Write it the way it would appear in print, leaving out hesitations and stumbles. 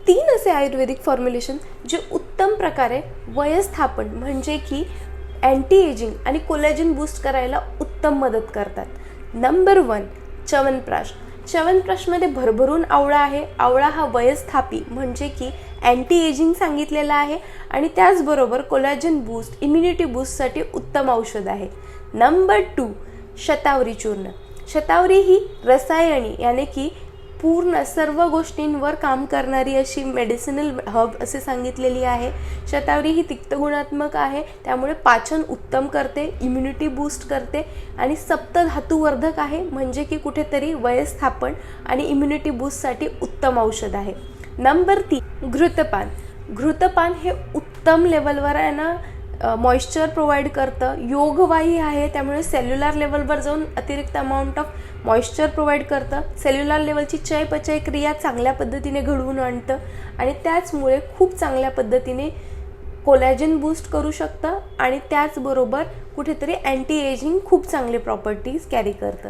3 असे आयुर्वेदिक फॉर्म्युलेशन जे उत्तम प्रकारे वयस्थापन म्हणजे की अँटी एजिंग आणि कोलॅजन बूस्ट करायला उत्तम मदत करतात। नंबर 1 च्यवनप्राश। च्यवनप्राशमध्ये भरभरून आवळा आहे। आवळा हा वयस्थापी म्हणजे की अँटी एजिंग सांगितलेला आहे आणि त्याचबरोबर कोलॅजन बूस्ट, इम्युनिटी बूस्टसाठी उत्तम औषध आहे। नंबर 2 शतावरी चूर्ण। शतावरी ही रसायनी यानी की पूर्ण सर्व गोष्टींवर काम करणारी अशी मेडिसिनल हब असे सांगितलेली आहे। शतावरी ही तिक्तगुणात्मक आहे, त्यामुळे पाचन उत्तम करते, इम्युनिटी बूस्ट करते आणि सप्तधातुवर्धक आहे म्हणजे की कुठेतरी वयस्थापन आणि इम्युनिटी बूस्टसाठी उत्तम औषध आहे। नंबर 3 घृतपान। घृतपान हे उत्तम लेवलवर आहे ना मॉइश्चर प्रोव्हाइड करतं, योगवाही आहे त्यामुळे सेल्युलर लेवलवर जाऊन अतिरिक्त अमाऊंट ऑफ मॉइश्चर प्रोव्हाइड करतं, सेल्युलर लेवलची चयापचय क्रिया चांगल्या पद्धतीने घडवून आणतं आणि त्याचमुळे खूप चांगल्या पद्धतीने कोलॅजन बूस्ट करू शकतं आणि त्याचबरोबर कुठेतरी अँटी एजिंग खूप चांगले प्रॉपर्टीज कॅरी करतं।